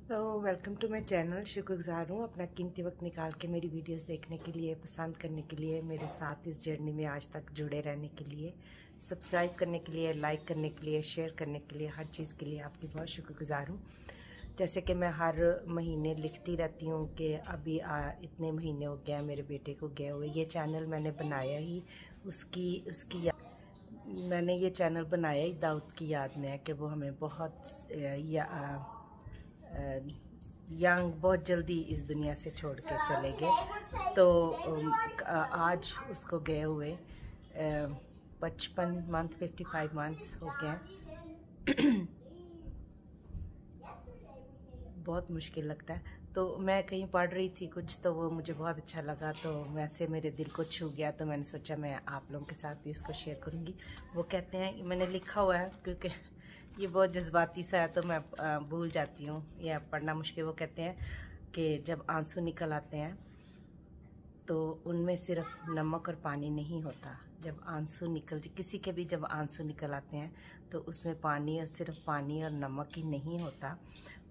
तो welcome to my channel. शुक्रगुजार हूँ अपना कीमती वक्त निकाल के मेरी वीडियोस देखने के लिए, पसंद करने के लिए, मेरे साथ इस जर्नी में आज तक जुड़े रहने के लिए, सब्सक्राइब करने के लिए, लाइक करने के लिए, शेयर करने के लिए, हर चीज़ के लिए आपकी बहुत शुक्रगुजार हूँ। जैसे कि मैं हर महीने लिखती रहती हूँ कि अभी इतने महीने हो गए मेरे बेटे को गए हुए। ये चैनल मैंने बनाया ही मैंने ये चैनल बनाया ही दाऊद की याद में है कि वो हमें बहुत यंग बहुत जल्दी इस दुनिया से छोड़ के चले गए। तो आज उसको गए हुए 55 मंथ्स हो गए। बहुत मुश्किल लगता है। तो मैं कहीं पढ़ रही थी कुछ, तो वो मुझे बहुत अच्छा लगा, तो वैसे मेरे दिल को छू गया, तो मैंने सोचा मैं आप लोगों के साथ भी इसको शेयर करूँगी। वो कहते हैं, मैंने लिखा हुआ है क्योंकि ये बहुत जज्बाती सा है तो मैं भूल जाती हूँ या पढ़ना मुश्किल। वो कहते हैं कि जब आंसू निकल आते हैं तो उनमें सिर्फ नमक और पानी नहीं होता। जब आंसू किसी के भी जब आंसू निकल आते हैं तो उसमें पानी और सिर्फ पानी और नमक ही नहीं होता,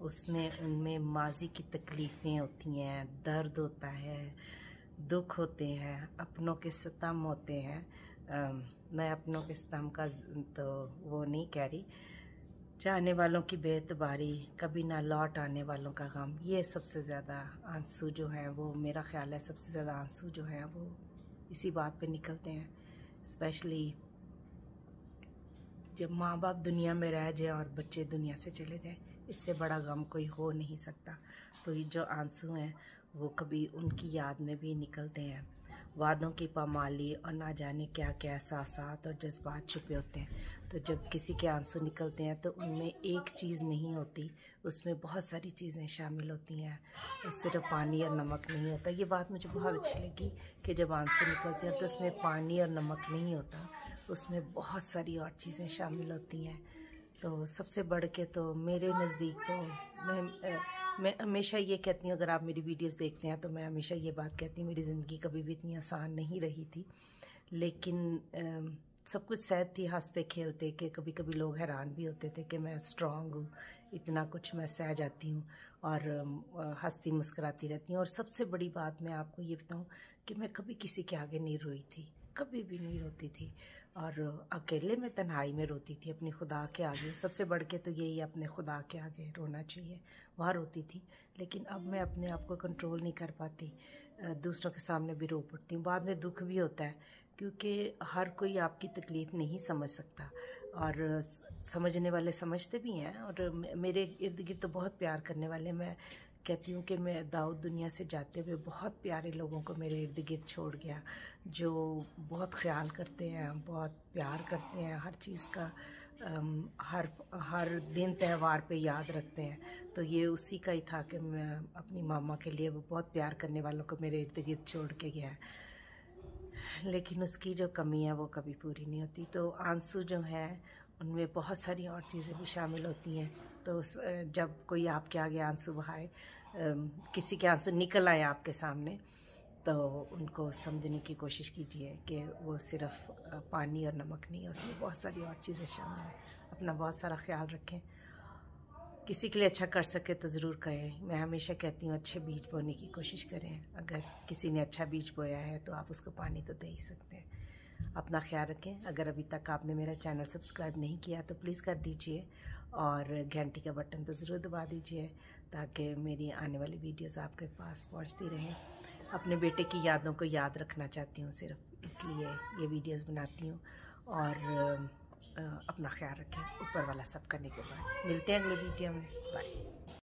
उसमें उनमें माजी की तकलीफ़ें होती हैं, दर्द होता है, दुख होते हैं, अपनों के सितम होते हैं। मैं अपनों के सितम का तो वो नहीं कह रही, जाने वालों की बेतबारी, कभी ना लौट आने वालों का गम, ये सबसे ज़्यादा आंसू जो हैं वो, मेरा ख्याल है सबसे ज़्यादा आंसू जो हैं वो इसी बात पे निकलते हैं। स्पेशली जब माँ बाप दुनिया में रह जाएं और बच्चे दुनिया से चले जाएं, इससे बड़ा गम कोई हो नहीं सकता। तो ये जो आंसू हैं वो कभी उनकी याद में भी निकलते हैं। वादों की पामाली और ना जाने क्या क्या एहसासात और जज्बात छुपे होते हैं। तो जब किसी के आंसू निकलते हैं तो उनमें एक चीज़ नहीं होती, उसमें बहुत सारी चीज़ें शामिल होती हैं, सिर्फ पानी और नमक नहीं होता। ये बात मुझे बहुत अच्छी लगी कि जब आंसू निकलते हैं तो उसमें पानी और नमक नहीं होता, उसमें बहुत सारी और चीज़ें शामिल होती हैं। तो सबसे बढ़ के तो मेरे नज़दीक तो मैं हमेशा ये कहती हूँ, अगर आप मेरी वीडियोस देखते हैं तो मैं हमेशा ये बात कहती हूँ, मेरी ज़िंदगी कभी भी इतनी आसान नहीं रही थी, लेकिन सब कुछ सहज थी हंसते खेलते, कि कभी कभी लोग हैरान भी होते थे कि मैं स्ट्रांग हूँ, इतना कुछ मैं सह जाती हूँ और हंसती मुस्कुराती रहती हूँ। और सबसे बड़ी बात मैं आपको ये बताऊँ कि मैं कभी किसी के आगे नहीं रोई थी, कभी भी नहीं रोती थी, और अकेले में तन्हाई में रोती थी अपने खुदा के आगे। सबसे बढ़ के तो यही, अपने खुदा के आगे रोना चाहिए, वहाँ रोती थी। लेकिन अब मैं अपने आप को कंट्रोल नहीं कर पाती, दूसरों के सामने भी रो पड़ती हूँ। बाद में दुख भी होता है क्योंकि हर कोई आपकी तकलीफ़ नहीं समझ सकता, और समझने वाले समझते भी हैं, और मेरे इर्द गिर्द तो बहुत प्यार करने वाले। मैं कहती हूँ कि मैं दाऊद दुनिया से जाते हुए बहुत प्यारे लोगों को मेरे इर्द गिर्द छोड़ गया, जो बहुत ख्याल करते हैं, बहुत प्यार करते हैं, हर चीज़ का हर हर दिन त्यौहार पे याद रखते हैं। तो ये उसी का ही था कि मैं अपनी मामा के लिए, वो बहुत प्यार करने वालों को मेरे इर्द गिर्द छोड़ के गया है, लेकिन उसकी जो कमी है वो कभी पूरी नहीं होती। तो आंसू जो हैं उनमें बहुत सारी और चीज़ें भी शामिल होती हैं। तो जब कोई आपके आगे आंसू बहाए, किसी के आंसू निकल आए आपके सामने, तो उनको समझने की कोशिश कीजिए कि वो सिर्फ पानी और नमक नहीं है, उसमें बहुत सारी और चीज़ें शामिल हैं। अपना बहुत सारा ख्याल रखें, किसी के लिए अच्छा कर सके तो ज़रूर करें। मैं हमेशा कहती हूँ अच्छे बीज बोने की कोशिश करें, अगर किसी ने अच्छा बीज बोया है तो आप उसको पानी तो दे ही सकते हैं। अपना ख्याल रखें। अगर अभी तक आपने मेरा चैनल सब्सक्राइब नहीं किया तो प्लीज़ कर दीजिए, और घंटी का बटन तो ज़रूर दबा दीजिए ताकि मेरी आने वाली वीडियोज़ आपके पास पहुँचती रहें। अपने बेटे की यादों को याद रखना चाहती हूँ, सिर्फ इसलिए ये वीडियोज़ बनाती हूँ। और अपना ख्याल रखें, ऊपर वाला सब करने के बाद मिलते हैं अगले वीडियो में। बाय।